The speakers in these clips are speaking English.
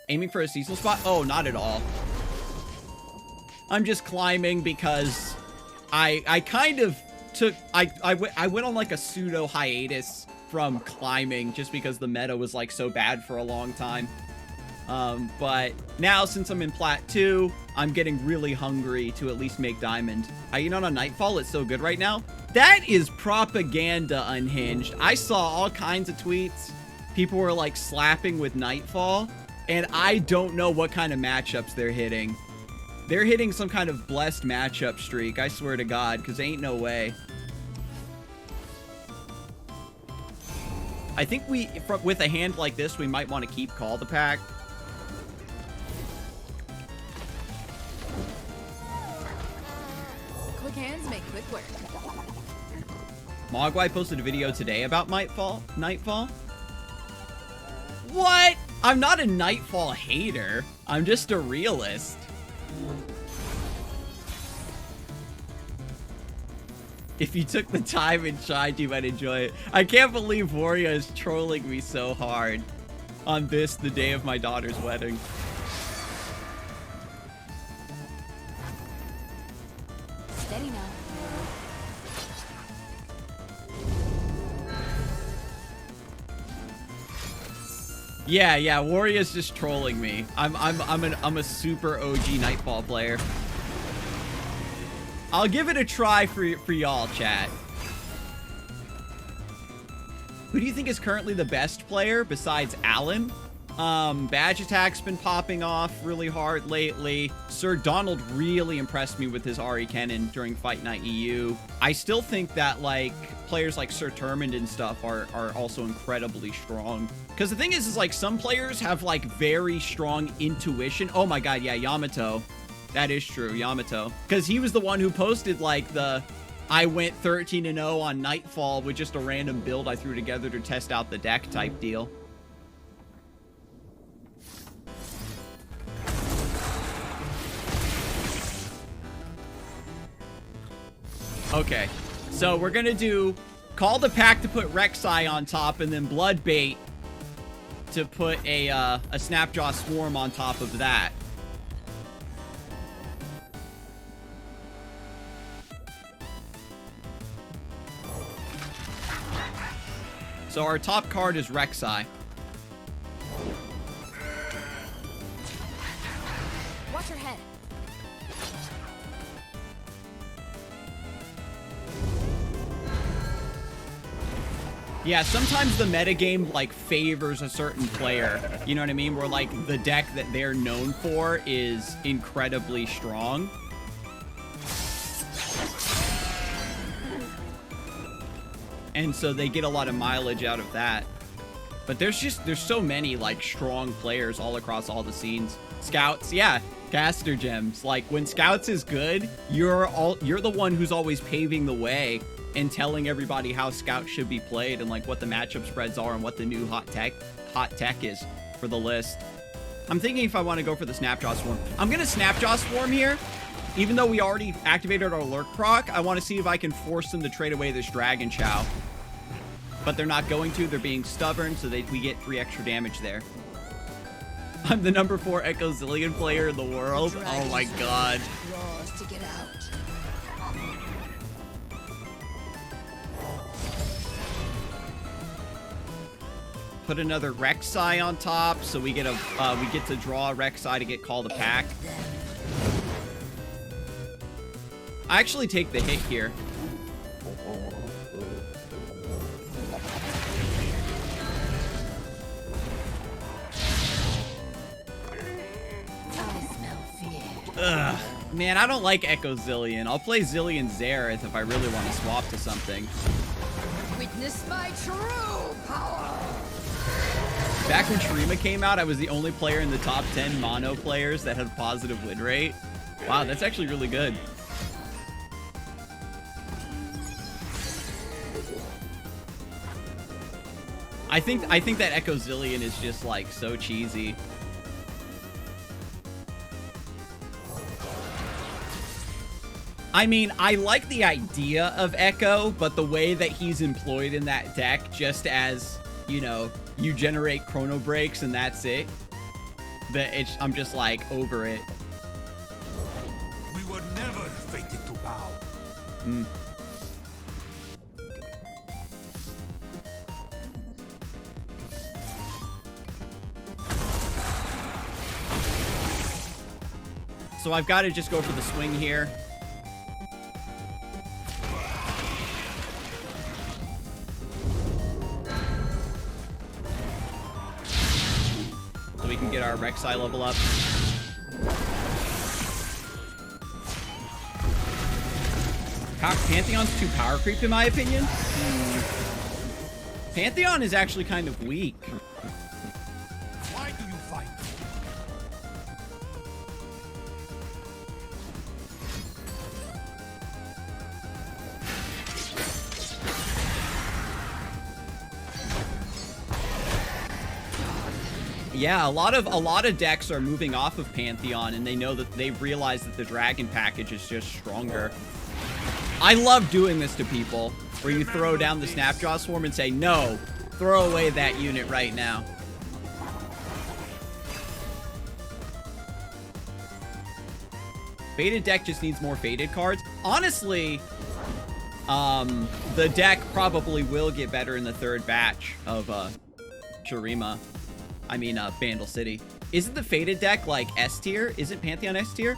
Aiming for a seasonal spot? Oh, not at all. I'm just climbing because I kind of took... I went on like a pseudo hiatus from climbing just because the meta was like so bad for a long time. But now since I'm in Plat 2, I'm getting really hungry to at least make diamond. You know, on Nightfall, it's so good right now. That is propaganda, Unhinged. I saw all kinds of tweets. People were like slapping with Nightfall, and I don't know what kind of matchups they're hitting. They're hitting some kind of blessed matchup streak, I swear to God, because ain't no way. I think with a hand like this, we might want to keep Call the Pack. Quick hands make quick work. Mogwai posted a video today about Nightfall. What? I'm not a Nightfall hater. I'm just a realist. If you took the time and tried, you might enjoy it. I can't believe Warrior is trolling me so hard on this, the day of my daughter's wedding. Steady now. Yeah, Warrior's just trolling me. I'm a super OG Nightfall player. I'll give it a try for y'all, chat. Who do you think is currently the best player besides Alan? Badge Attack's been popping off really hard lately. Sir Donald really impressed me with his RE Cannon during Fight Night EU. I still think that, like, players like Sir Termund and stuff are also incredibly strong. Because the thing is like, some players have, like, very strong intuition. Oh my god, yeah, Yamato. That is true, Yamato. Because he was the one who posted, like, I went 13-0 on Nightfall with just a random build I threw together to test out the deck type deal. Okay, so we're gonna do Call the Pack to put REKSAI on top, and then Bloodbait to put a Snapjaw Swarm on top of that. So our top card is REKSAI. Watch your head. Yeah, sometimes the metagame, like, favors a certain player. You know what I mean? Where, like, the deck that they're known for is incredibly strong. And so they get a lot of mileage out of that. But there's so many, like, strong players all across all the scenes. Scouts, yeah, caster gems. Like, when Scouts is good, you're the one who's always paving the way and telling everybody how Scout should be played and, like, what the matchup spreads are and what the new hot tech is for the list. I'm thinking if I want to go for the Snapjaw Swarm. I'm gonna Snapjaw Swarm here. Even though we already activated our Lurk proc, I want to see if I can force them to trade away this Dragon Chow. But they're not going to. They're being stubborn, so we get 3 extra damage there. I'm the number 4 Echo Zillion player in the world. Oh my god. To get out. Put another REKSAI on top, so we get to draw a REKSAI to get Call the Pack. I actually take the hit here. Ugh. Man, I don't like Echo Zillion. I'll play Zillion Zareth if I really want to swap to something. Witness my true power. Back when Shurima came out, I was the only player in the top 10 mono players that had a positive win rate. Wow, that's actually really good. I think that Echo Zillion is just, like, so cheesy. I mean, I like the idea of Echo, but the way that he's employed in that deck, just as, you know, you generate chrono breaks and that's it. I'm just like over it. We were never fated to bow. So I've got to just go for the swing here. So we can get our REKSAI level up. Pantheon's too power creep in my opinion. Pantheon is actually kind of weak. Why do you fight? Yeah, a lot of decks are moving off of Pantheon, and they know that they realize that the dragon package is just stronger. I love doing this to people, where you throw down the Snapjaw Swarm and say, no, throw away that unit right now. Faded deck just needs more Faded cards. Honestly, the deck probably will get better in the third batch of Shurima. I mean, Vandal City. Isn't the Faded deck, like, S tier? Isn't Pantheon S tier?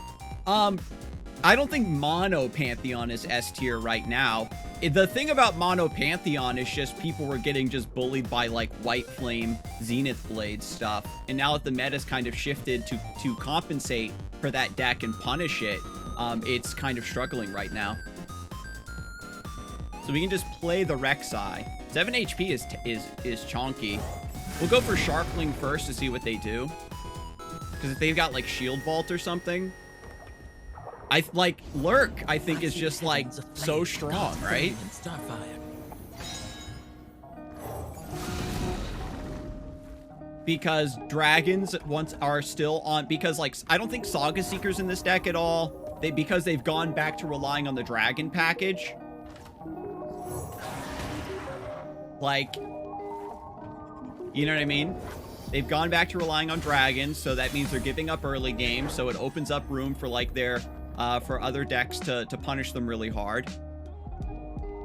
I don't think Mono Pantheon is S tier right now. The thing about Mono Pantheon is just people were getting just bullied by, like, White Flame, Zenith Blade stuff. And now that the meta's kind of shifted to compensate for that deck and punish it, it's kind of struggling right now. So we can just play the REKSAI. 7 HP is chonky. We'll go for Sharkling first to see what they do. Because if they've got, like, Shield Vault or something... like, LURK, I think, is just, like, so strong, right? Because dragons are still on... Because, like, I don't think Saga Seeker's in this deck at all. Because they've gone back to relying on the dragon package. Like... You know what I mean? They've gone back to relying on dragons, so that means they're giving up early game, so it opens up room for, like, their... for other decks to punish them really hard.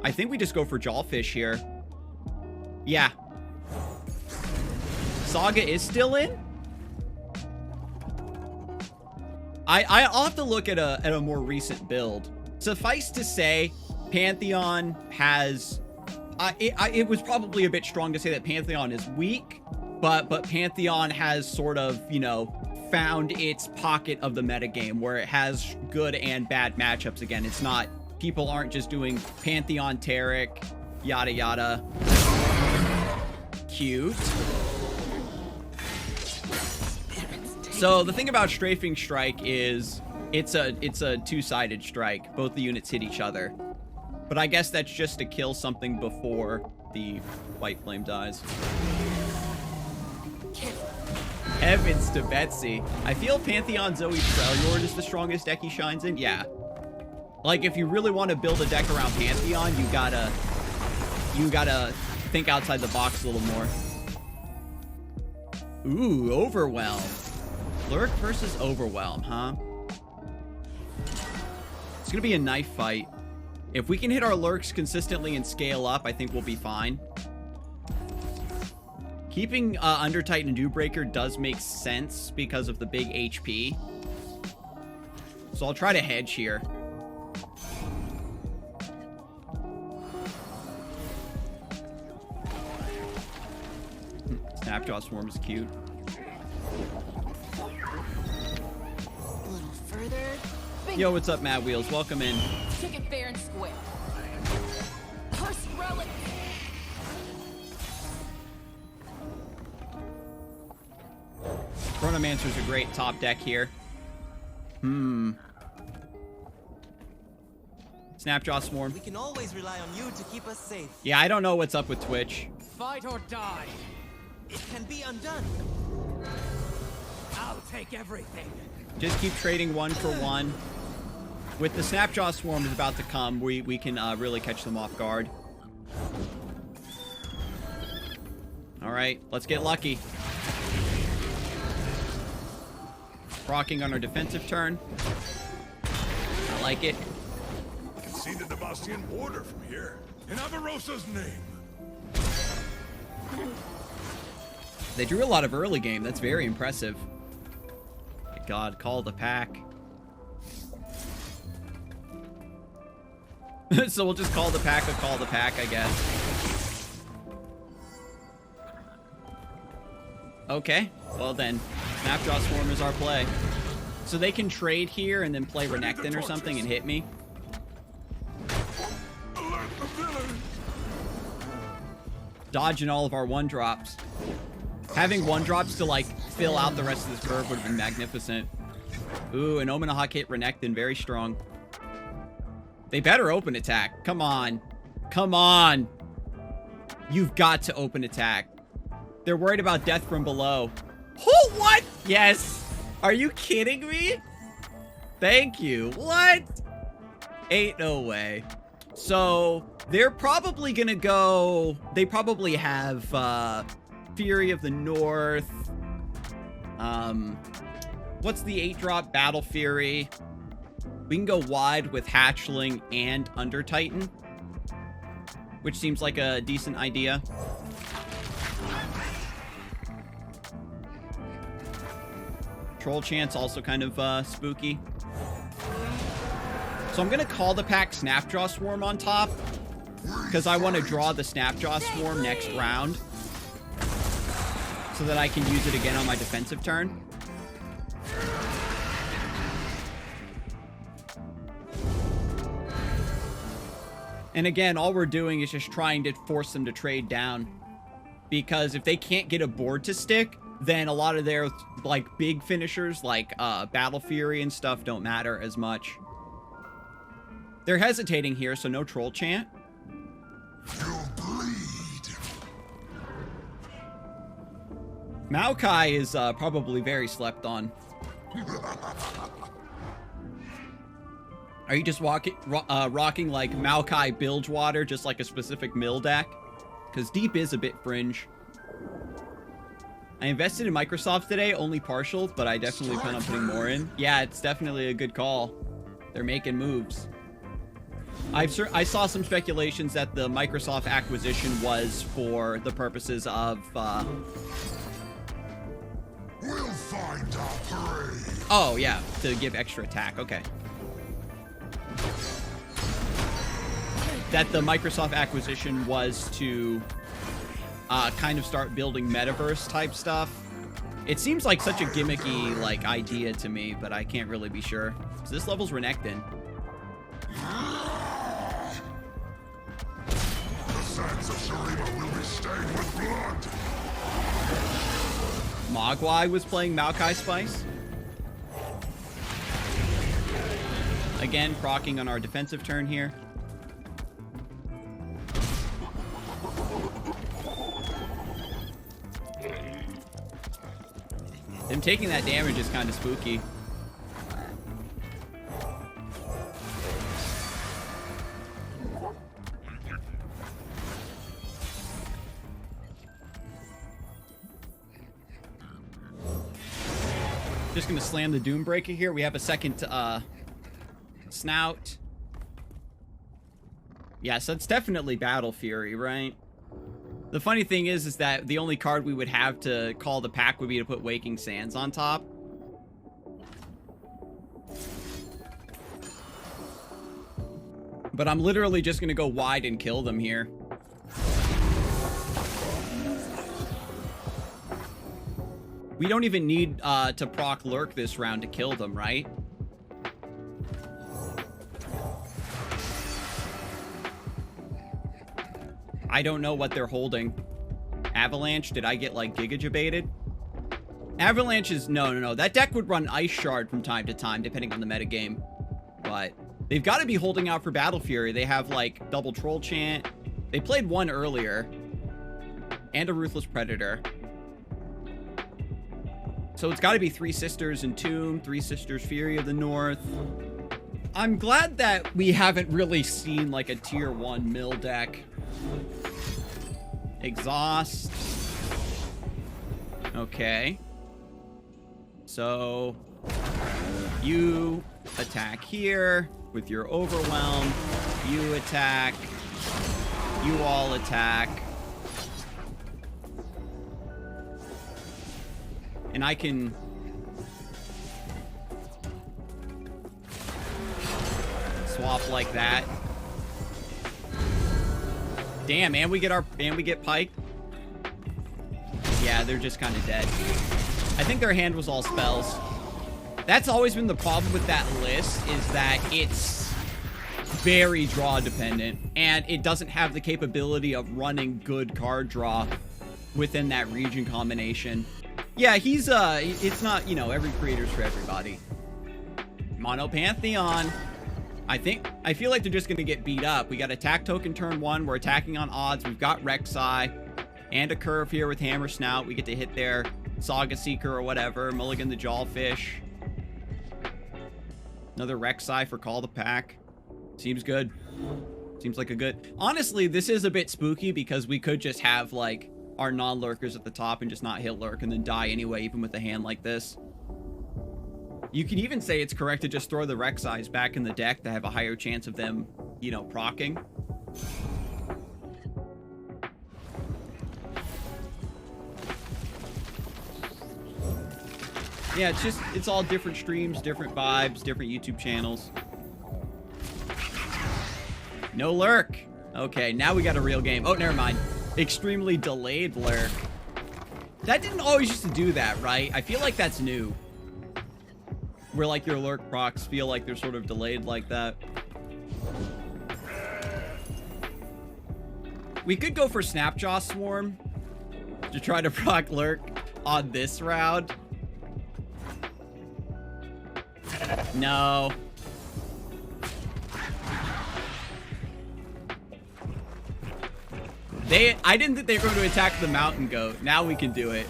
I think we just go for Jawfish here. Yeah. Saga is still in? I'll have to look at a more recent build. Suffice to say, Pantheon has... it was probably a bit strong to say that Pantheon is weak, but Pantheon has sort of, you know, found its pocket of the metagame where it has good and bad matchups again. It's not, people aren't just doing Pantheon Taric, yada yada. Cute. So the thing about Strafing Strike is it's a two-sided strike. Both the units hit each other. But I guess that's just to kill something before the White Flame dies. Heavens to Betsy. I feel Pantheon Zoe Freljord is the strongest deck he shines in. Yeah. Like, if you really want to build a deck around Pantheon, you gotta think outside the box a little more. Ooh, Overwhelm. LURK versus Overwhelm, huh? It's gonna be a knife fight. If we can hit our lurks consistently and scale up, I think we'll be fine. Keeping Under Titan and Dewbreaker does make sense because of the big HP. So I'll try to hedge here. Snapjaw Swarm is cute. A little further. Bingo. Yo, what's up, Mad Wheels? Welcome in. Took it fair and square. Cursed relic. Chronomancer's a great top deck here. Snapjaw Swarm. We can always rely on you to keep us safe. Yeah, I don't know what's up with Twitch. Fight or die. It can be undone. I'll take everything. Just keep trading one for one. With the Snapjaw Swarm is about to come, we can really catch them off guard. All right, let's get lucky. Rocking on our defensive turn. I like it. You can see the Demacian border from here. In Avarosa's name. They drew a lot of early game. That's very impressive. God, call the pack. So we'll just call the pack a call the pack, I guess. Okay, well then, Snapjaw Swarm is our play. So they can trade here and then play Renekton or something and hit me. Alert the villain. Dodging all of our 1-drops. Having 1-drops to, like, fill out the rest of this curve would have been magnificent. Ooh, an Omenahawk hit Renekton. Very strong. They better open attack. Come on. Come on. You've got to open attack. They're worried about death from below. Oh, what? Yes. Are you kidding me? Thank you. What? Ain't no way. So, they're probably gonna go... They probably have, Fury of the North. What's the 8-drop? Battle Fury. We can go wide with Hatchling and Under Titan, which seems like a decent idea. Troll Chance also kind of spooky. So I'm gonna call the pack Snapjaw Swarm on top because I want to draw the Snapjaw Swarm next round so that I can use it again on my defensive turn. And again, all we're doing is just trying to force them to trade down. Because if they can't get a board to stick, then a lot of their, like, big finishers, like Battle Fury and stuff, don't matter as much. They're hesitating here, so no Troll Chant. You'll bleed. Maokai is probably very slept on. Are you just rocking like Maokai Bilgewater, just like a specific mill deck? Because deep is a bit fringe. I invested in Microsoft today, only partial, but I definitely plan on putting more in. Yeah, it's definitely a good call. They're making moves. I saw some speculations that the Microsoft acquisition was for the purposes of... We'll find our prey. Oh, yeah, to give extra attack. Okay. That the Microsoft acquisition was to kind of start building metaverse type stuff. It seems like such a gimmicky like idea to me, but I can't really be sure. So this level's Renekton. The sands of Shurima will be stained with blood. Mogwai was playing Maokai Spice. Again, proccing on our defensive turn here. Them taking that damage is kind of spooky. Just gonna slam the Doombreaker here. We have a second Snout. Yes, that's definitely Battle Fury, right? The funny thing is that the only card we would have to call the pack would be to put Waking Sands on top. But I'm literally just gonna go wide and kill them here. We don't even need to proc Lurk this round to kill them, right? I don't know what they're holding. Avalanche? Did I get, like, Giga Debated? Avalanche is... No. That deck would run Ice Shard from time to time, depending on the metagame. But they've got to be holding out for Battle Fury. They have, like, double Troll Chant. They played one earlier. And a Ruthless Predator. So it's got to be Three Sisters Entomb, Three Sisters Fury of the North. I'm glad that we haven't really seen, like, a tier 1 mill deck. Exhaust. Okay. So you attack here with your overwhelm. You attack. You all attack. And I can swap like that. Damn, and we get PYKE. Yeah, they're just kind of dead. I think their hand was all spells. That's always been the problem with that list, is that it's very draw dependent, and it doesn't have the capability of running good card draw within that region combination. Yeah, he's, it's not, you know, every creator's for everybody. Mono Pantheon. I feel like they're just going to get beat up. We got attack token turn 1. We're attacking on odds. We've got REKSAI and a curve here with Hammer Snout. We get to hit their Saga Seeker or whatever. Mulligan the Jawfish. Another REKSAI for Call the Pack. Seems good. Seems like a good... Honestly, this is a bit spooky because we could just have, like, our non-lurkers at the top and just not hit lurk and then die anyway, even with a hand like this. You could even say it's correct to just throw the REKSAIs back in the deck to have a higher chance of them, you know, proccing. Yeah, it's all different streams, different vibes, different YouTube channels. No lurk. Okay, now we got a real game. Oh, never mind. Extremely delayed lurk. That didn't always used to do that, right? I feel like that's new. Where, like, your lurk procs feel like they're sort of delayed like that. We could go for Snapjaw Swarm to try to proc lurk on this round. No. I didn't think they were going to attack the mountain goat. Now we can do it.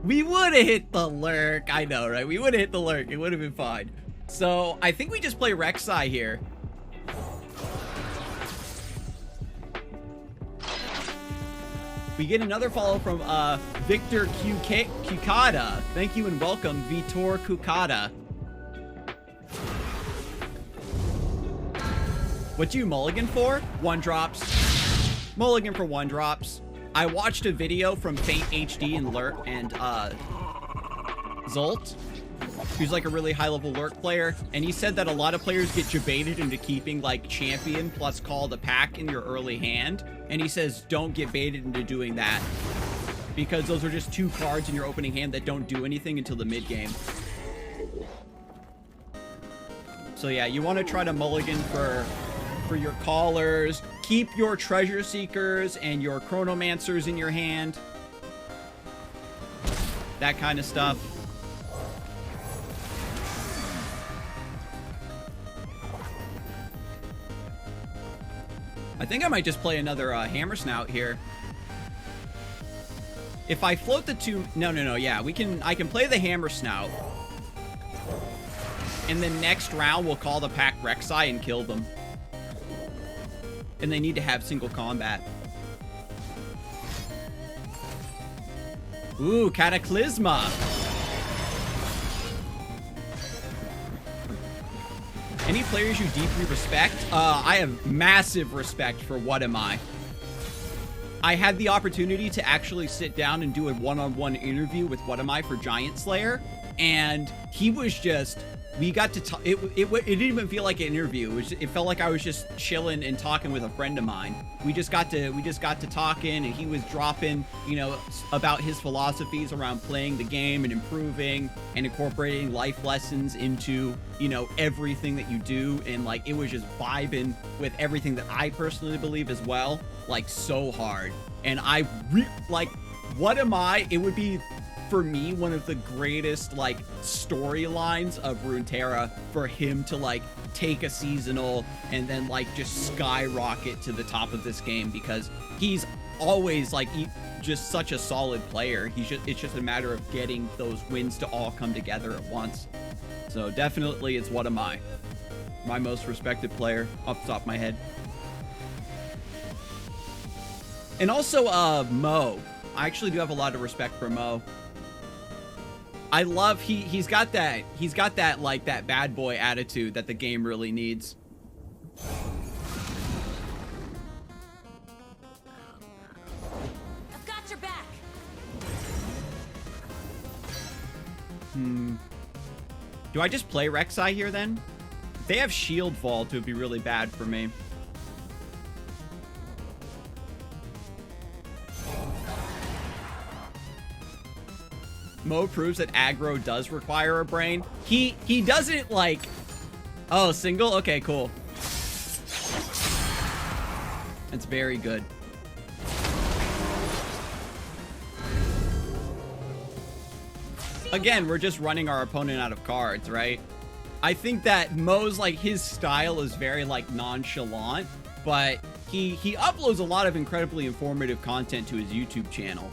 We would have hit the lurk. I know, right? We would have hit the lurk. It would have been fine. So I think we just play REKSAI here. We get another follow from Victor Kukada. Thank you and welcome, Vitor Kukada. What do you mulligan for? 1-drops. Mulligan for 1-drops. I watched a video from Faint HD and Lurk and Zolt, who's like a really high-level Lurk player, and he said that a lot of players get jebaited into keeping like Champion plus Call the Pack in your early hand, and he says don't get baited into doing that because those are just 2 cards in your opening hand that don't do anything until the mid-game. So yeah, you want to try to mulligan for your callers. Keep your Treasure Seekers and your Chronomancers in your hand. That kind of stuff. I think I might just play another Hammer Snout here. If I float the 2... No, yeah. I can play the Hammer Snout. And then next round, we'll Call the Pack REKSAI and kill them. And they need to have single combat. Ooh, Cataclysma. Any players you deeply respect? I have massive respect for What Am I. I had the opportunity to actually sit down and do a one-on-one interview with What Am I for Giant Slayer, and he was just... We got to talk. It didn't even feel like an interview. It felt like I was just chilling and talking with a friend of mine. We just got to talking, and he was dropping, you know, about his philosophies around playing the game and improving and incorporating life lessons into, you know, everything that you do. And like, it was just vibing with everything that I personally believe as well, like so hard. And like, What Am I? It would be, for me, one of the greatest like storylines of Runeterra for him to like take a seasonal and then like just skyrocket to the top of this game, because he's always like just such a solid player. It's just a matter of getting those wins to all come together at once. So definitely it's one of my most respected player off the top of my head. And also Mo. I actually do have a lot of respect for Mo. I love he's got that like that bad boy attitude that the game really needs. I've got your back. Do I just play REKSAI here then? If they have shield vault, it would be really bad for me. Mo proves that aggro does require a brain. He doesn't like... Oh, single? Okay, cool. That's very good. Again, we're just running our opponent out of cards, right? I think that Mo's, like, his style is very, like, nonchalant, but he uploads a lot of incredibly informative content to his YouTube channel.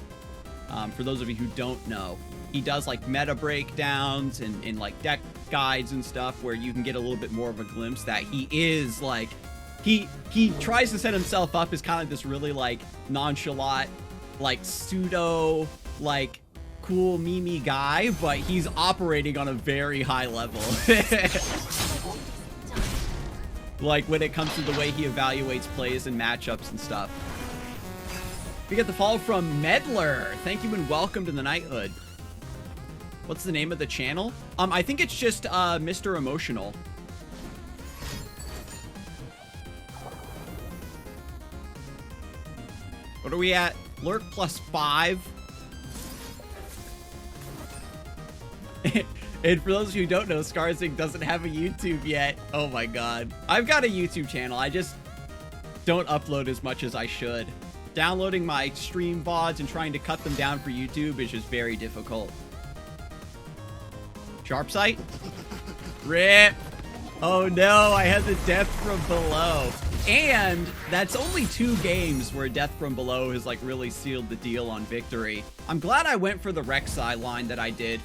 For those of you who don't know, he does, like, meta breakdowns and like, deck guides and stuff where you can get a little bit more of a glimpse that he is, like, he tries to set himself up as kind of this really, like, nonchalant, like, pseudo, like, cool meme guy, but he's operating on a very high level. Like when it comes to the way he evaluates plays and matchups and stuff. We get the follow from Medler. Thank you and welcome to the Knighthood. What's the name of the channel? I think it's just Mr. Emotional. What are we at? Lurk +5. And for those of you who don't know, Scarzig doesn't have a YouTube yet. Oh my god. I've got a YouTube channel. I just don't upload as much as I should. Downloading my stream VODs and trying to cut them down for YouTube is just very difficult. Sharp sight? RIP! Oh no, I had the death from below. And that's only 2 games where death from below has like really sealed the deal on victory. I'm glad I went for the REKSAI line that I did.